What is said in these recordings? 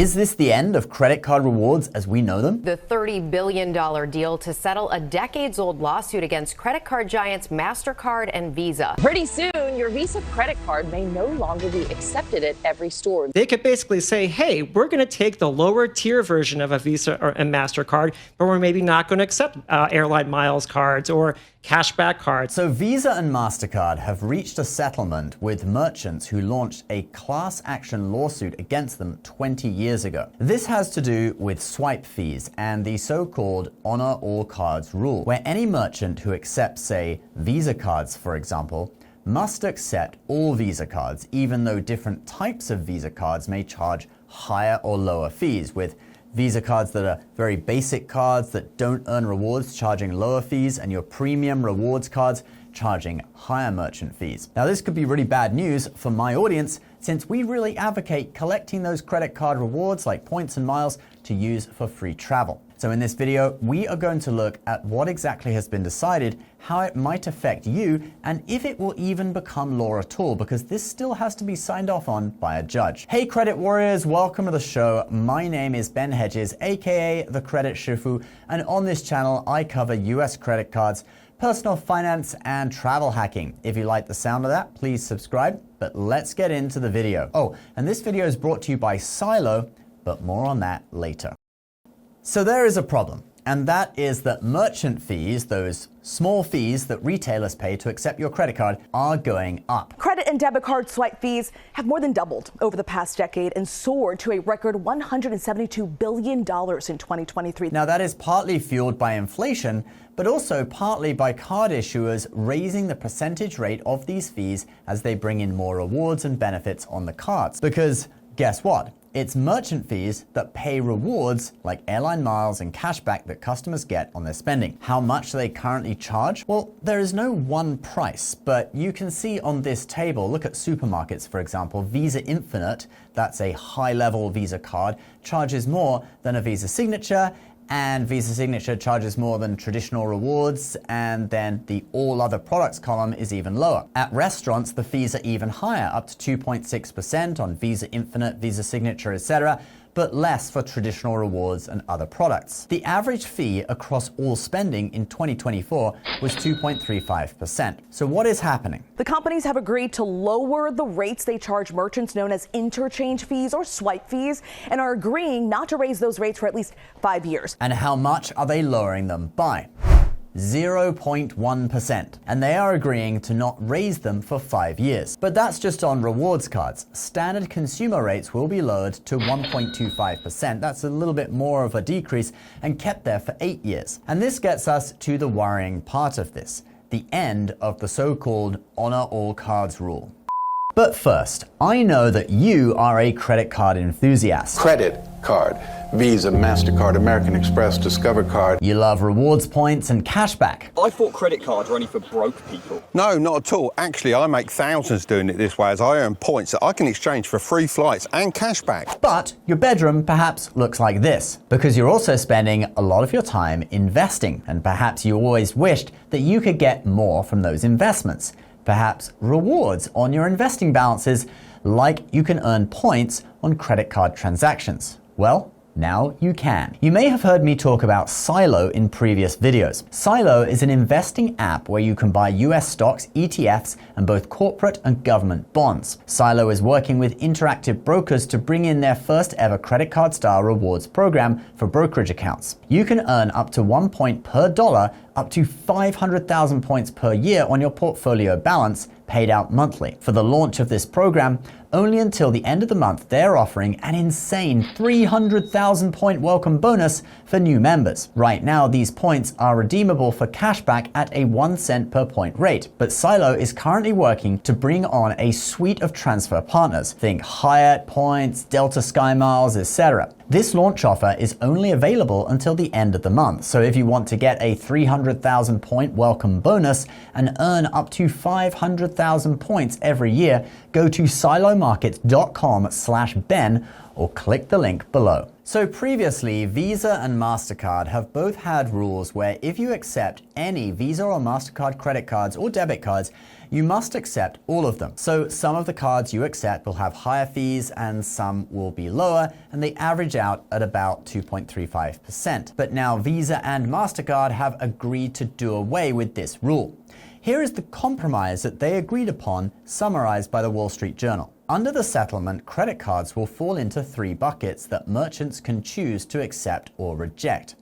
Is this the end of credit card rewards as we know them? The $30 billion deal to settle a decades-old lawsuit against credit card giants MasterCard and Visa. Pretty soon, your Visa credit card may no longer be accepted at every store. They could basically say, hey, we're going to take the lower tier version of a Visa or a MasterCard, but we're maybe not going to accept airline miles cards or cashback cards. So Visa and MasterCard have reached a settlement with merchants who launched a class action lawsuit against them 20 years ago. This has to do with swipe fees and the so-called honor all cards rule, where any merchant who accepts, say, Visa cards, for example, must accept all Visa cards, even though different types of Visa cards may charge higher or lower fees, with Visa cards that are very basic cards that don't earn rewards charging lower fees, and your premium rewards cards charging higher merchant fees. Now, this could be really bad news for my audience, since we really advocate collecting those credit card rewards like points and miles to use for free travel. So in this video, we are going to look at what exactly has been decided, how it might affect you, and if it will even become law at all, because this still has to be signed off on by a judge. Hey credit warriors, welcome to the show. My name is Ben Hedges, aka the Credit Shifu, and on this channel, I cover US credit cards, personal finance, and travel hacking. If you like the sound of that, please subscribe, but let's get into the video. Oh, and this video is brought to you by Silo, but more on that later. So there is a problem, and that is that merchant fees, those small fees that retailers pay to accept your credit card, are going up. Credit and debit card swipe fees have more than doubled over the past decade and soared to a record $172 billion in 2023. Now, that is partly fueled by inflation, but also partly by card issuers raising the percentage rate of these fees as they bring in more rewards and benefits on the cards. Because guess what? It's merchant fees that pay rewards like airline miles and cashback that customers get on their spending. How much they currently charge? Well, there is no one price, but you can see on this table, look at supermarkets, for example. Visa Infinite, that's a high-level Visa card, charges more than a Visa Signature, and Visa Signature charges more than traditional rewards, and then the all other products column is even lower. At restaurants, the fees are even higher, up to 2.6% on Visa Infinite, Visa Signature, etc., but less for traditional rewards and other products. The average fee across all spending in 2024 was 2.35%. So what is happening? The companies have agreed to lower the rates they charge merchants, known as interchange fees or swipe fees, and are agreeing not to raise those rates for at least 5 years. And how much are they lowering them by? 0.1%, and they are agreeing to not raise them for 5 years. But that's just on rewards cards. Standard consumer rates will be lowered to 1.25%. That's a little bit more of a decrease and kept there for 8 years. And this gets us to the worrying part of this, the end of the so-called honor all cards rule. But first, I know that you are a credit card enthusiast. Credit card, Visa, MasterCard, American Express, Discover Card. You love rewards points and cashback. I thought credit cards were only for broke people. No, not at all. Actually, I make thousands doing it this way, as I earn points that I can exchange for free flights and cashback. But your bedroom perhaps looks like this, because you're also spending a lot of your time investing, and perhaps you always wished that you could get more from those investments. Perhaps rewards on your investing balances, like you can earn points on credit card transactions. Well, now you can. You may have heard me talk about Silo in previous videos. Silo is an investing app where you can buy US stocks, ETFs, and both corporate and government bonds. Silo is working with Interactive Brokers to bring in their first ever credit card style rewards program for brokerage accounts. You can earn up to 1 point per dollar, up to 500,000 points per year on your portfolio balance, paid out monthly. For the launch of this program, only until the end of the month, they're offering an insane 300,000 point welcome bonus for new members. Right now, these points are redeemable for cashback at a 1 cent per point rate, but Silo is currently working to bring on a suite of transfer partners. Think Hyatt points, Delta Sky Miles, etc. This launch offer is only available until the end of the month, so if you want to get a 300,000 point welcome bonus and earn up to 500,000 points every year, go to Silo capitalmarkets.com/Ben or click the link below. So previously, Visa and MasterCard have both had rules where if you accept any Visa or MasterCard credit cards or debit cards, you must accept all of them. So some of the cards you accept will have higher fees and some will be lower, and they average out at about 2.35%. But now Visa and MasterCard have agreed to do away with this rule. Here is the compromise that they agreed upon, summarized by the Wall Street Journal. Under the settlement, credit cards will fall into 3 buckets that merchants can choose to accept or reject.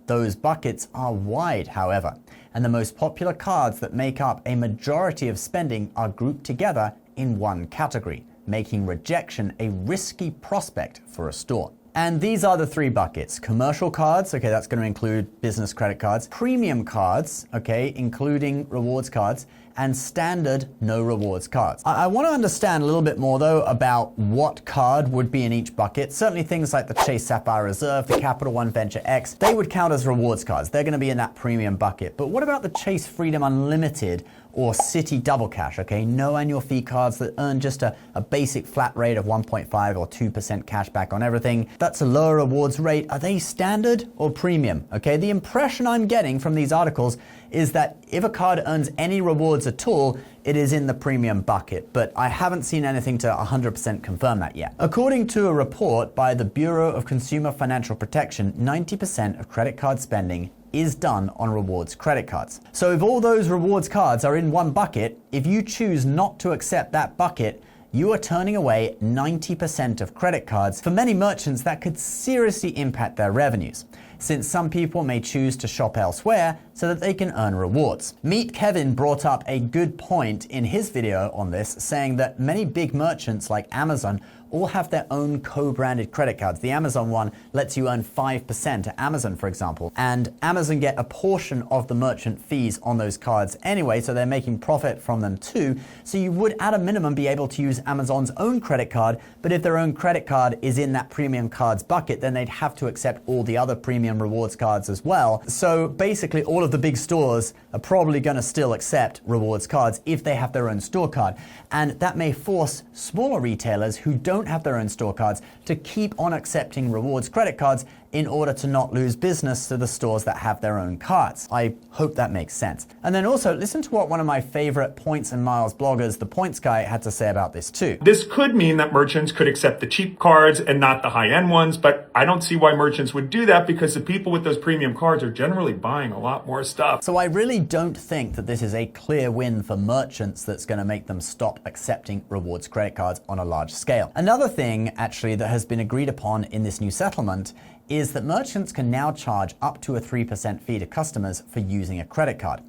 Those buckets are wide, however, and the most popular cards that make up a majority of spending are grouped together in one category, making rejection a risky prospect for a store. And these are the 3 buckets. Commercial cards, okay, that's going to include business credit cards. Premium cards, okay, including rewards cards. And standard no rewards cards. I want to understand a little bit more though about what card would be in each bucket. Certainly things like the Chase Sapphire Reserve, the Capital One Venture X, they would count as rewards cards. They're going to be in that premium bucket. But what about the Chase Freedom Unlimited or Citi Double Cash, okay? No annual fee cards that earn just a basic flat rate of 1.5 or 2% cash back on everything. That's a lower rewards rate. Are they standard or premium? Okay, the impression I'm getting from these articles is that if a card earns any rewards at all, it is in the premium bucket, but I haven't seen anything to 100% confirm that yet. According to a report by the Bureau of Consumer Financial Protection, 90% of credit card spending is done on rewards credit cards. So if all those rewards cards are in one bucket, if you choose not to accept that bucket, you are turning away 90% of credit cards. For many merchants, that could seriously impact their revenues, since some people may choose to shop elsewhere so that they can earn rewards. Meet Kevin brought up a good point in his video on this, saying that many big merchants like Amazon all have their own co-branded credit cards. The Amazon one lets you earn 5% at Amazon, for example, and Amazon get a portion of the merchant fees on those cards anyway, so they're making profit from them too. So you would at a minimum be able to use Amazon's own credit card, but if their own credit card is in that premium cards bucket, then they'd have to accept all the other premium rewards cards as well. So basically all of the big stores are probably going to still accept rewards cards if they have their own store card. And that may force smaller retailers who don't have their own store cards to keep on accepting rewards credit cards in order to not lose business to the stores that have their own cards. I hope that makes sense. And then also listen to what one of my favorite points and miles bloggers, the Points Guy, had to say about this too. This could mean that merchants could accept the cheap cards and not the high-end ones, but I don't see why merchants would do that because the people with those premium cards are generally buying a lot more stuff. So I really don't think that this is a clear win for merchants that's going to make them stop accepting rewards credit cards on a large scale. Another thing actually that has been agreed upon in this new settlement is that merchants can now charge up to a 3% fee to customers for using a credit card.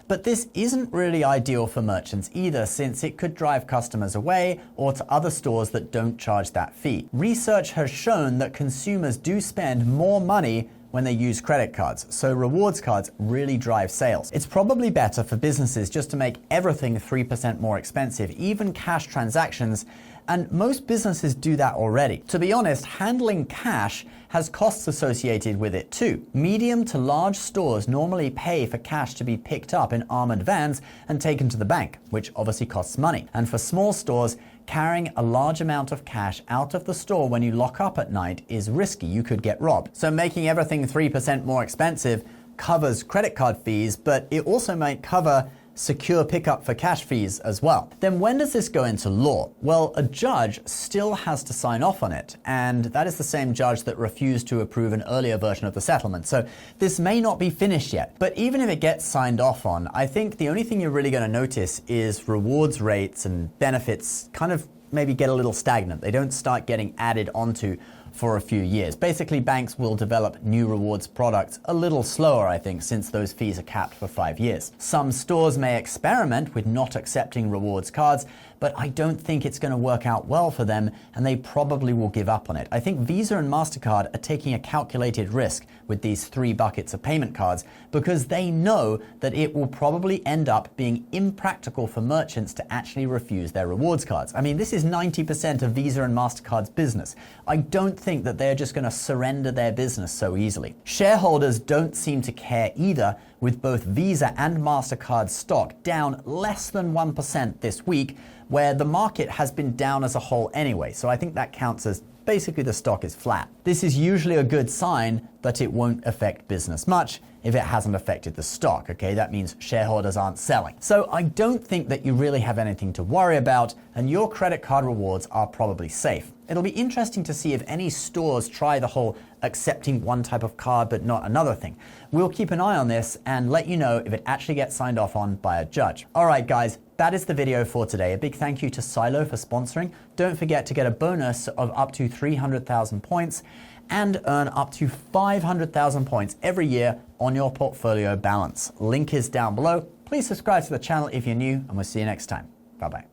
But this isn't really ideal for merchants either, since it could drive customers away or to other stores that don't charge that fee. Research has shown that consumers do spend more money when they use credit cards, so rewards cards really drive sales. It's probably better for businesses just to make everything 3% more expensive, even cash transactions, and most businesses do that already. To be honest, handling cash has costs associated with it too. Medium to large stores normally pay for cash to be picked up in armored vans and taken to the bank, which obviously costs money. And for small stores, carrying a large amount of cash out of the store when you lock up at night is risky. You could get robbed. So making everything 3% more expensive covers credit card fees, but it also might cover secure pickup for cash fees as well. Then when does this go into law? Well, a judge still has to sign off on it, and that is the same judge that refused to approve an earlier version of the settlement. So this may not be finished yet, but even if it gets signed off on, I think the only thing you're really going to notice is rewards rates and benefits kind of maybe get a little stagnant. They don't start getting added onto for a few years. Basically, banks will develop new rewards products a little slower, I think, since those fees are capped for 5 years. Some stores may experiment with not accepting rewards cards, but I don't think it's going to work out well for them, and they probably will give up on it. I think Visa and MasterCard are taking a calculated risk with these 3 buckets of payment cards because they know that it will probably end up being impractical for merchants to actually refuse their rewards cards. I mean, this is 90% of Visa and MasterCard's business. I don't think that they're just going to surrender their business so easily. Shareholders don't seem to care either, with both Visa and MasterCard stock down less than 1% this week. where the market has been down as a whole anyway. So I think that counts as basically the stock is flat. This is usually a good sign that it won't affect business much if it hasn't affected the stock, okay? That means shareholders aren't selling. So I don't think that you really have anything to worry about, and your credit card rewards are probably safe. It'll be interesting to see if any stores try the whole accepting one type of card but not another thing. We'll keep an eye on this and let you know if it actually gets signed off on by a judge. All right, guys, that is the video for today. A big thank you to Silo for sponsoring. Don't forget to get a bonus of up to 300,000 points and earn up to 500,000 points every year on your portfolio balance. Link is down below. Please subscribe to the channel if you're new, and we'll see you next time. Bye-bye.